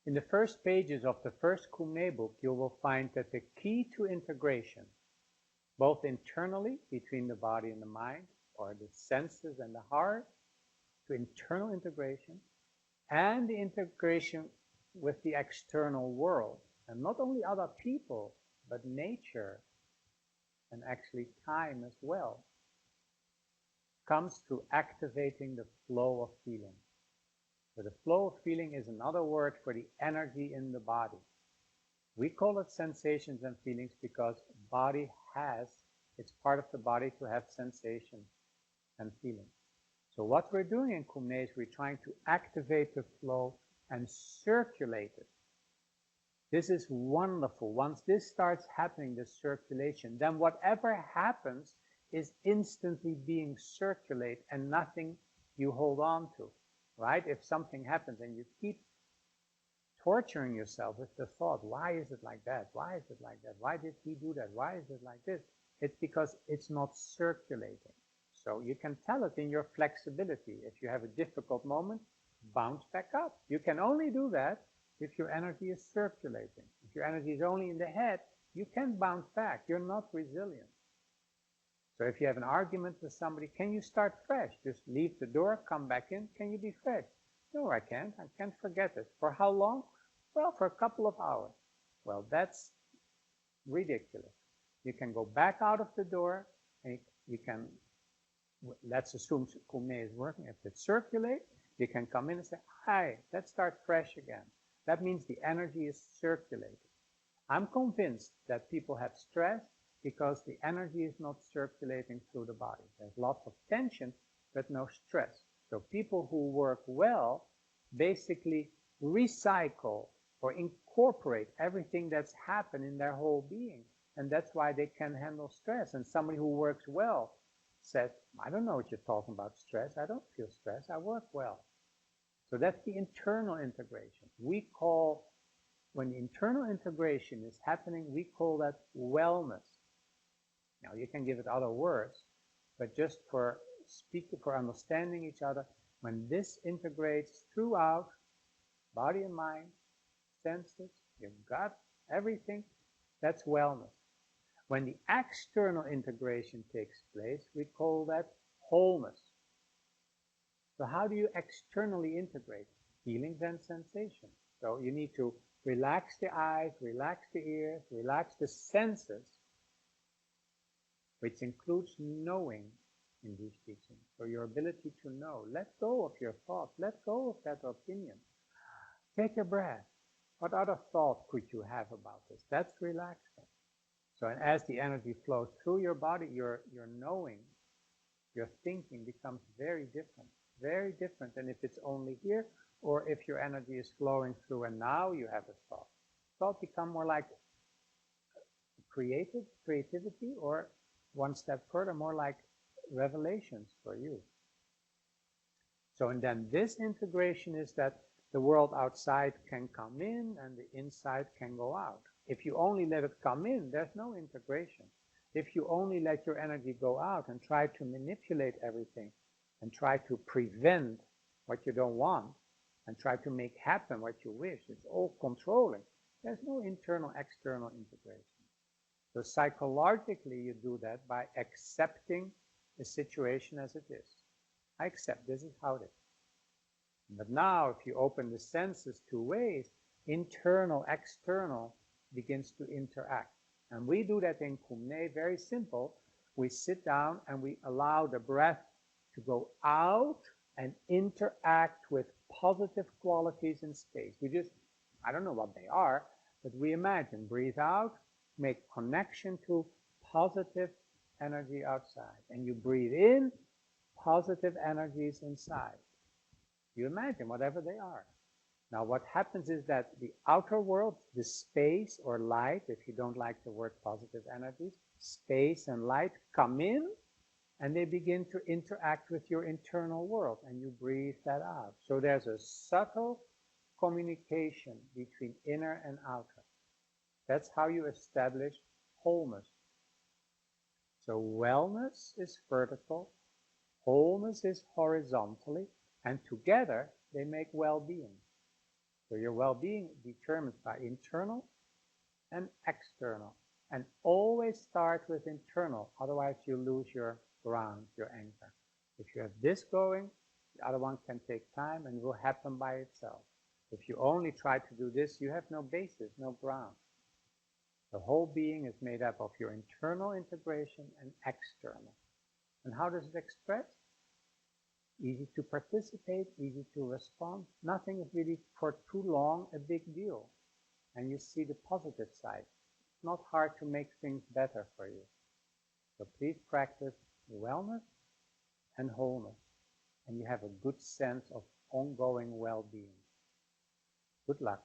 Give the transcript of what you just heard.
In the first pages of the first Kumne book, you will find that the key to integration, both internally between the body and the mind, or the senses and the heart, to internal integration, and the integration with the external world, and not only other people, but nature, and actually time as well, comes through activating the flow of feeling. So the flow of feeling is another word for the energy in the body. We call it sensations and feelings because body has, it's part of the body to have sensations and feelings. So what we're doing in Kumne is we're trying to activate the flow and circulate it. This is wonderful. Once this starts happening, this circulation, then whatever happens is instantly being circulated and nothing you hold on to, right? If something happens and you keep torturing yourself with the thought, why is it like that? Why is it like that? Why did he do that? Why is it like this? It's because it's not circulating. So you can tell it in your flexibility. If you have a difficult moment, bounce back up. You can only do that if your energy is circulating. If your energy is only in the head, you can't bounce back. You're not resilient. So if you have an argument with somebody, can you start fresh? Just leave the door, come back in. Can you be fresh? No, I can't. I can't forget it. For how long? Well, for a couple of hours. Well, that's ridiculous. You can go back out of the door and you can, let's assume Kumne is working. If it circulates, you can come in and say, hi, let's start fresh again. That means the energy is circulating. I'm convinced that people have stress because the energy is not circulating through the body. There's lots of tension, but no stress. So people who work well basically recycle or incorporate everything that's happened in their whole being. And that's why they can handle stress. And somebody who works well says, I don't know what you're talking about stress. I don't feel stress. I work well. So that's the internal integration. We call, when the internal integration is happening, we call that wellness. Now you can give it other words, but just for speaking, for understanding each other, when this integrates throughout body and mind, senses, your gut, everything, that's wellness. When the external integration takes place, we call that wholeness. So how do you externally integrate? Feelings and sensations. So you need to relax the eyes, relax the ears, relax the senses, which includes knowing in these teachings. So your ability to know. Let go of your thoughts. Let go of that opinion. Take a breath. What other thought could you have about this? That's relaxing. So as the energy flows through your body, your knowing, your thinking becomes very different than if it's only here, or if your energy is flowing through and now you have a thought. Thought become more like creativity, or one step further, more like revelations for you. So, and then this integration is that the world outside can come in and the inside can go out. If you only let it come in, there's no integration. If you only let your energy go out and try to manipulate everything and try to prevent what you don't want and try to make happen what you wish, it's all controlling. There's no internal, external integration. So psychologically you do that by accepting the situation as it is. I accept this is how it is. But now if you open the senses two ways, internal, external begins to interact. And we do that in Kumne, very simple. We sit down and we allow the breath to go out and interact with positive qualities in space. We just, I don't know what they are, but we imagine, breathe out, make connection to positive energy outside. And you breathe in positive energies inside. You imagine whatever they are. Now what happens is that the outer world, the space or light, if you don't like the word positive energies, space and light come in and they begin to interact with your internal world and you breathe that out. So there's a subtle communication between inner and outer. That's how you establish wholeness. So wellness is vertical, wholeness is horizontally, and together they make well-being. So your well-being is determined by internal and external. And always start with internal, otherwise you lose your ground, your anchor. If you have this going, the other one can take time and will happen by itself. If you only try to do this, you have no basis, no ground. The whole being is made up of your internal integration and external. And how does it express? Easy to participate, easy to respond. Nothing is really for too long a big deal. And you see the positive side. It's not hard to make things better for you. So please practice wellness and wholeness. And you have a good sense of ongoing well-being. Good luck.